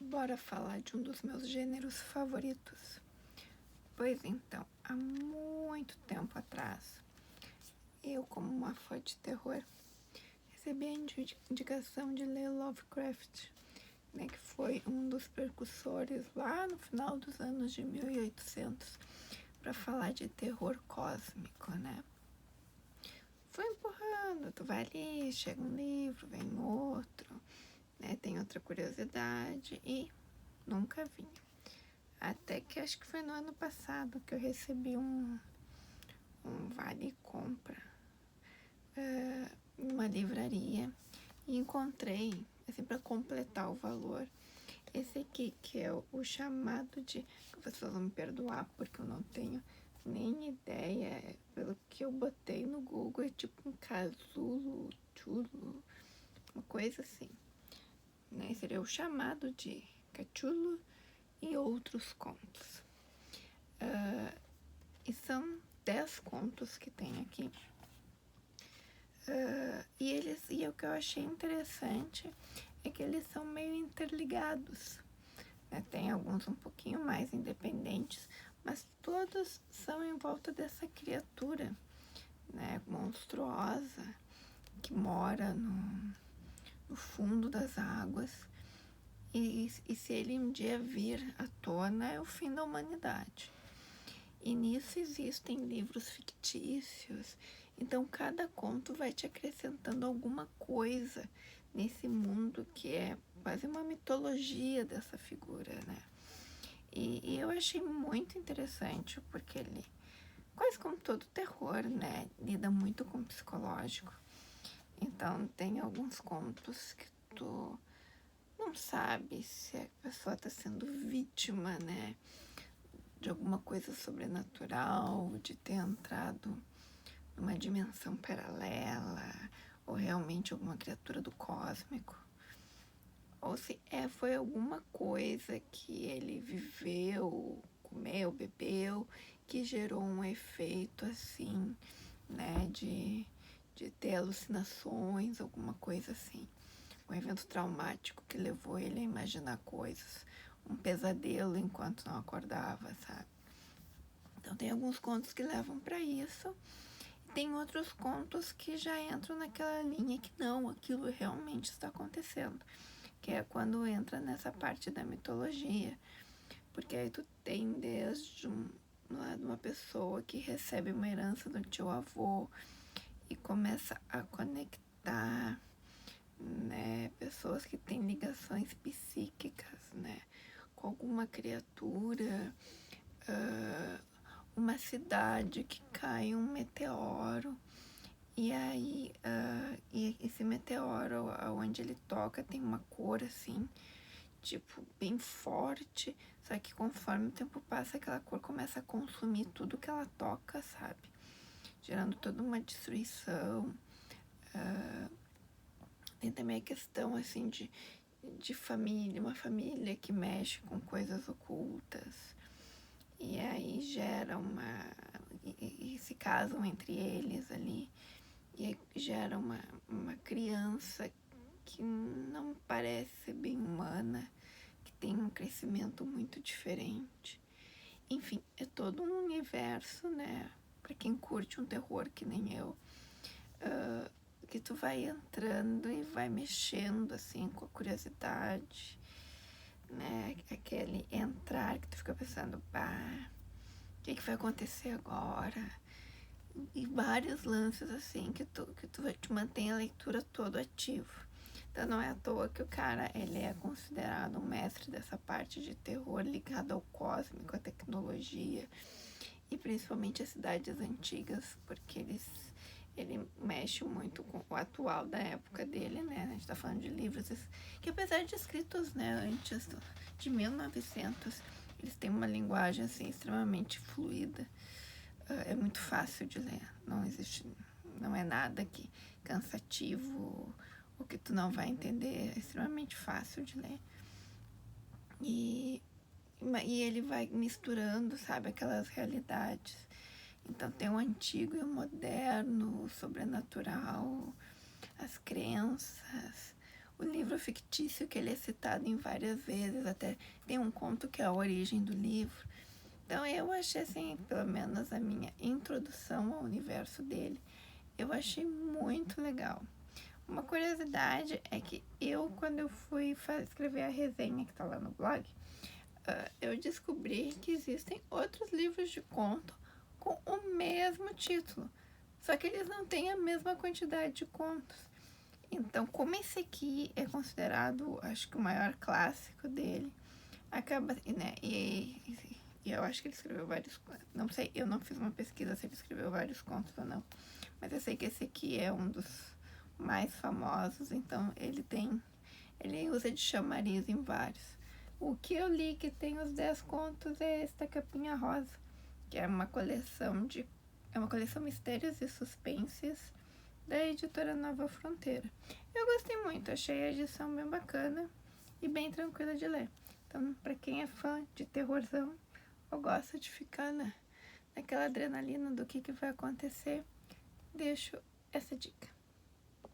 Bora falar de um dos meus gêneros favoritos. Pois então, há muito tempo atrás, eu, como uma fã de terror, recebi a indicação de ler Lovecraft, né, que foi um dos precursores lá no final dos anos de 1800 para falar de terror cósmico, né? Foi empurrando, tu vai ali, chega um livro, vem outro, né? Tem outra curiosidade e nunca vinha. Até que acho que foi no ano passado que eu recebi um vale compra numa livraria e encontrei, assim, para completar o valor, esse aqui, que é o chamado de... As pessoas vão me perdoar porque eu não tenho nem ideia, pelo que eu botei no Google, é tipo um casulo, chulo, uma coisa assim, né? Seria o chamado de Cthulhu e outros contos. E são 10 contos que tem aqui. E o que eu achei interessante é que eles são meio interligados, né? Tem alguns um pouquinho mais independentes, mas todos são em volta dessa criatura, né, monstruosa, que mora no fundo das águas. E se ele um dia vir à tona, é o fim da humanidade. E nisso existem livros fictícios, então cada conto vai te acrescentando alguma coisa nesse mundo que é quase uma mitologia dessa figura, né? E eu achei muito interessante, porque ele, quase como todo terror, né, lida muito com o psicológico. Então tem alguns contos que tu não sabe se a pessoa está sendo vítima, né, de alguma coisa sobrenatural, de ter entrado numa dimensão paralela, ou realmente alguma criatura do cósmico. Ou se foi alguma coisa que ele viveu, comeu, bebeu, que gerou um efeito assim, né, de ter alucinações, alguma coisa assim. Um evento traumático que levou ele a imaginar coisas, um pesadelo enquanto não acordava, sabe? Então tem alguns contos que levam para isso, e tem outros contos que já entram naquela linha que não, aquilo realmente está acontecendo, que é quando entra nessa parte da mitologia, porque aí tu tem desde uma pessoa que recebe uma herança do teu avô e começa a conectar, né, pessoas que têm ligações psíquicas, né, com alguma criatura, uma cidade que cai um meteoro, e aí e esse meteoro, onde ele toca, tem uma cor assim, tipo, bem forte, só que conforme o tempo passa, aquela cor começa a consumir tudo que ela toca, sabe? Gerando toda uma destruição. Tem também a questão, assim, de família, uma família que mexe com coisas ocultas, e aí gera e se casam entre eles ali, e aí gera uma criança que não parece ser bem humana, que tem um crescimento muito diferente. Enfim, é todo um universo, né? Para quem curte um terror que nem eu, que tu vai entrando e vai mexendo assim com a curiosidade, né? Aquele entrar que tu fica pensando, pá, o que vai acontecer agora? E vários lances assim que tu te mantém a leitura todo ativo. Então não é à toa que o cara, ele é considerado um mestre dessa parte de terror ligado ao cósmico, à tecnologia, e principalmente as cidades antigas, porque ele mexe muito com o atual da época dele, né? A gente tá falando de livros que, apesar de escritos, né, antes de 1900, eles têm uma linguagem assim extremamente fluida. É muito fácil de ler, não é nada que cansativo ou que tu não vai entender, é extremamente fácil de ler. E ele vai misturando, sabe, aquelas realidades. Então tem o antigo e o moderno, o sobrenatural, as crenças, o livro fictício que ele é citado em várias vezes, até tem um conto que é a origem do livro. Então eu achei assim, pelo menos a minha introdução ao universo dele, eu achei muito legal. Uma curiosidade é que quando eu fui escrever a resenha que tá lá no blog, eu descobri que existem outros livros de conto com o mesmo título, só que eles não têm a mesma quantidade de contos. Então, como esse aqui é considerado, acho que o maior clássico dele, acaba, né, e eu acho que ele escreveu vários, não sei, eu não fiz uma pesquisa se ele escreveu vários contos ou não, mas eu sei que esse aqui é um dos mais famosos, então ele usa de chamariz em vários. O que eu li que tem os 10 contos é esta Capinha Rosa, que é uma coleção Mistérios e Suspenses da editora Nova Fronteira. Eu gostei muito, achei a edição bem bacana e bem tranquila de ler. Então, para quem é fã de terrorzão ou gosta de ficar naquela adrenalina do que vai acontecer, deixo essa dica.